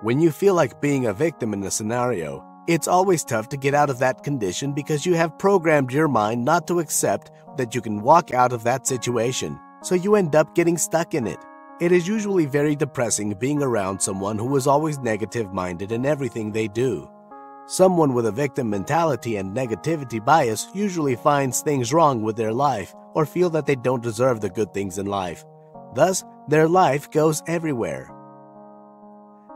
When you feel like being a victim in a scenario, it's always tough to get out of that condition because you have programmed your mind not to accept that you can walk out of that situation, so you end up getting stuck in it. It is usually very depressing being around someone who is always negative-minded in everything they do. Someone with a victim mentality and negativity bias usually finds things wrong with their life or feel that they don't deserve the good things in life. Thus, their life goes everywhere.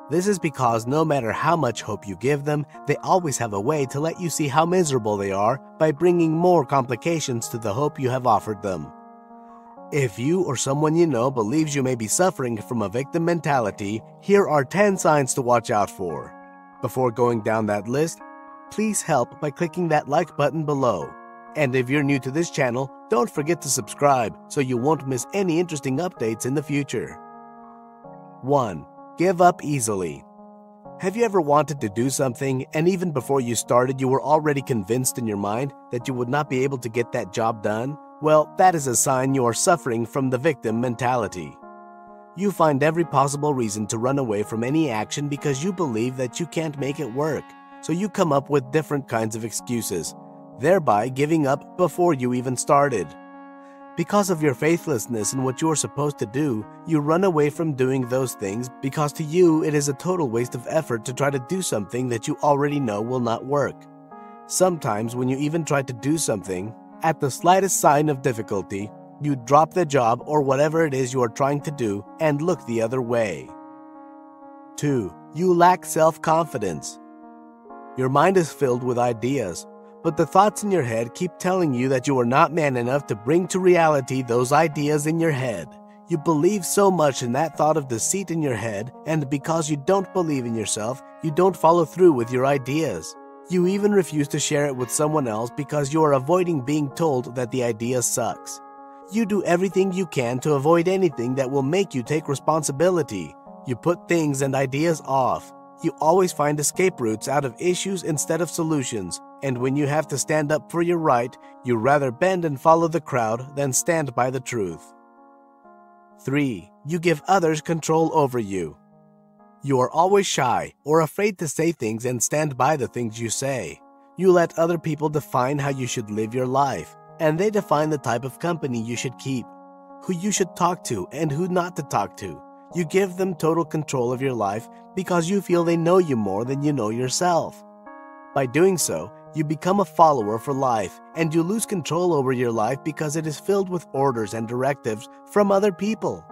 This is because no matter how much hope you give them, they always have a way to let you see how miserable they are by bringing more complications to the hope you have offered them. If you or someone you know believes you may be suffering from a victim mentality, here are 10 signs to watch out for. Before going down that list, please help by clicking that like button below. And if you're new to this channel, don't forget to subscribe so you won't miss any interesting updates in the future. 1. Give up easily. Have you ever wanted to do something and even before you started you were already convinced in your mind that you would not be able to get that job done? Well, that is a sign you are suffering from the victim mentality. You find every possible reason to run away from any action because you believe that you can't make it work, so you come up with different kinds of excuses, thereby giving up before you even started. Because of your faithlessness in what you are supposed to do, you run away from doing those things because to you it is a total waste of effort to try to do something that you already know will not work. Sometimes when you even try to do something, at the slightest sign of difficulty, you drop the job or whatever it is you are trying to do and look the other way. 2. You lack self-confidence. Your mind is filled with ideas, but the thoughts in your head keep telling you that you are not man enough to bring to reality those ideas in your head. You believe so much in that thought of deceit in your head, and because you don't believe in yourself, you don't follow through with your ideas. You even refuse to share it with someone else because you are avoiding being told that the idea sucks. You do everything you can to avoid anything that will make you take responsibility. You put things and ideas off. You always find escape routes out of issues instead of solutions, and when you have to stand up for your right, you rather bend and follow the crowd than stand by the truth. 3. You give others control over you. You are always shy or afraid to say things and stand by the things you say. You let other people define how you should live your life, and they define the type of company you should keep, who you should talk to and who not to talk to. You give them total control of your life because you feel they know you more than you know yourself. By doing so, you become a follower for life, and you lose control over your life because it is filled with orders and directives from other people.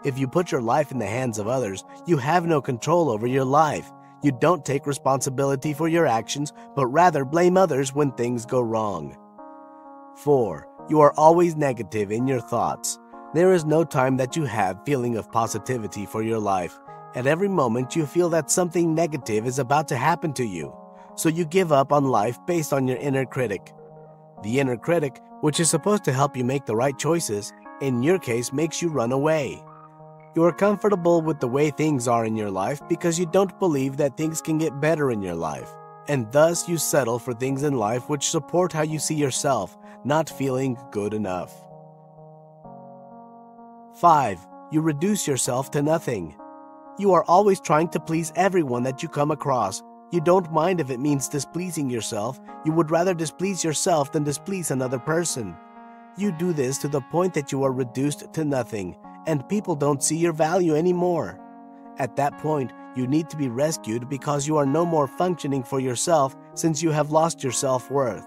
If you put your life in the hands of others, you have no control over your life. You don't take responsibility for your actions, but rather blame others when things go wrong. 4. You are always negative in your thoughts. There is no time that you have feeling of positivity for your life. At every moment you feel that something negative is about to happen to you, so you give up on life based on your inner critic. The inner critic, which is supposed to help you make the right choices, in your case makes you run away. You are comfortable with the way things are in your life because you don't believe that things can get better in your life, and thus you settle for things in life which support how you see yourself, not feeling good enough. 5. You reduce yourself to nothing. You are always trying to please everyone that you come across. You don't mind if it means displeasing yourself. You would rather displease yourself than displease another person. You do this to the point that you are reduced to nothing, and people don't see your value anymore. At that point, you need to be rescued because you are no more functioning for yourself since you have lost your self-worth.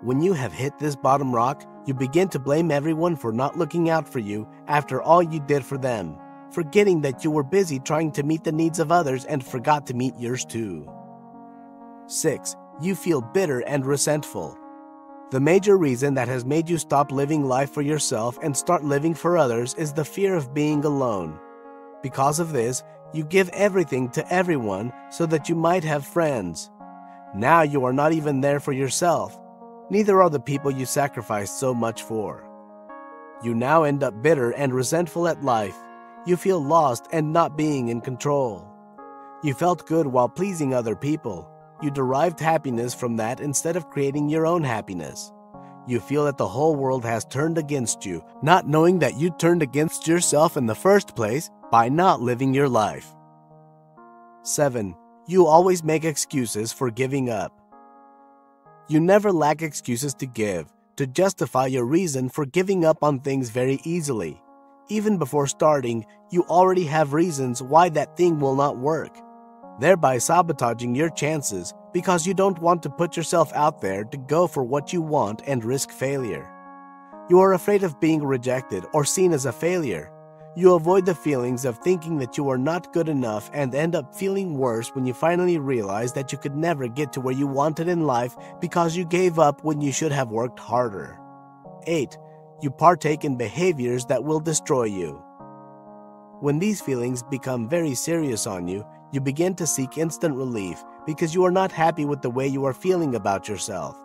When you have hit this bottom rock, you begin to blame everyone for not looking out for you after all you did for them, forgetting that you were busy trying to meet the needs of others and forgot to meet yours too. 6. You feel bitter and resentful. The major reason that has made you stop living life for yourself and start living for others is the fear of being alone. Because of this, you give everything to everyone so that you might have friends. Now you are not even there for yourself. Neither are the people you sacrificed so much for. You now end up bitter and resentful at life. You feel lost and not being in control. You felt good while pleasing other people. You derived happiness from that instead of creating your own happiness. You feel that the whole world has turned against you, not knowing that you turned against yourself in the first place by not living your life. 7. You always make excuses for giving up. You never lack excuses to give, to justify your reason for giving up on things very easily. Even before starting, you already have reasons why that thing will not work, thereby sabotaging your chances because you don't want to put yourself out there to go for what you want and risk failure. You are afraid of being rejected or seen as a failure. You avoid the feelings of thinking that you are not good enough and end up feeling worse when you finally realize that you could never get to where you wanted in life because you gave up when you should have worked harder. 8. You partake in behaviors that will destroy you. When these feelings become very serious on you, you begin to seek instant relief because you are not happy with the way you are feeling about yourself.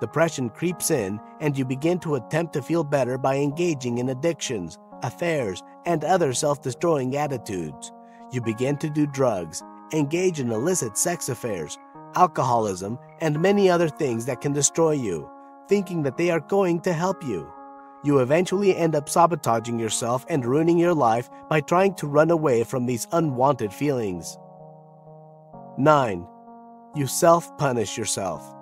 Depression creeps in and you begin to attempt to feel better by engaging in addictions, affairs, and other self-destroying attitudes. You begin to do drugs, engage in illicit sex affairs, alcoholism, and many other things that can destroy you, thinking that they are going to help you. You eventually end up sabotaging yourself and ruining your life by trying to run away from these unwanted feelings. 9. You self-punish yourself.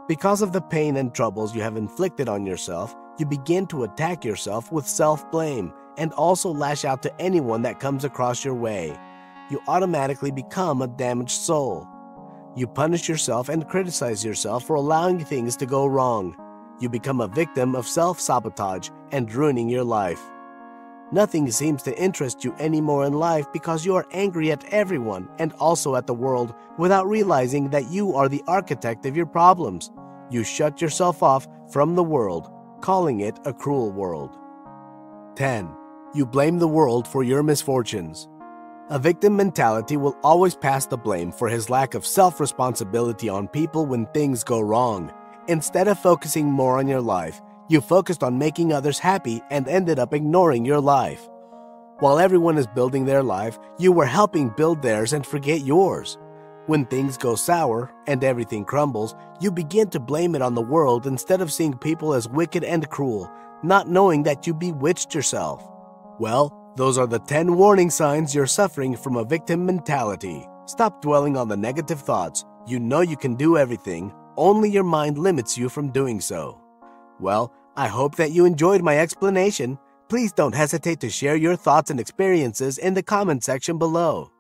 Because of the pain and troubles you have inflicted on yourself, you begin to attack yourself with self-blame and also lash out to anyone that comes across your way. You automatically become a damaged soul. You punish yourself and criticize yourself for allowing things to go wrong. You become a victim of self-sabotage and ruining your life. Nothing seems to interest you anymore in life because you are angry at everyone and also at the world without realizing that you are the architect of your problems. You shut yourself off from the world, calling it a cruel world. 10. You blame the world for your misfortunes. A victim mentality will always pass the blame for his lack of self-responsibility on people when things go wrong. Instead of focusing more on your life, you focused on making others happy and ended up ignoring your life. While everyone is building their life, you were helping build theirs and forget yours. When things go sour and everything crumbles, you begin to blame it on the world instead of seeing people as wicked and cruel, not knowing that you bewitched yourself. Well, those are the 10 warning signs you're suffering from a victim mentality. Stop dwelling on the negative thoughts. You know you can do everything, only your mind limits you from doing so. Well, I hope that you enjoyed my explanation. Please don't hesitate to share your thoughts and experiences in the comment section below.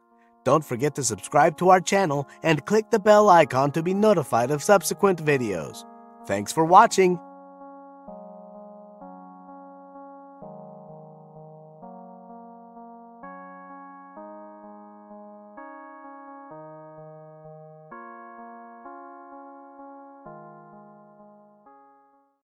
Don't forget to subscribe to our channel and click the bell icon to be notified of subsequent videos. Thanks for watching.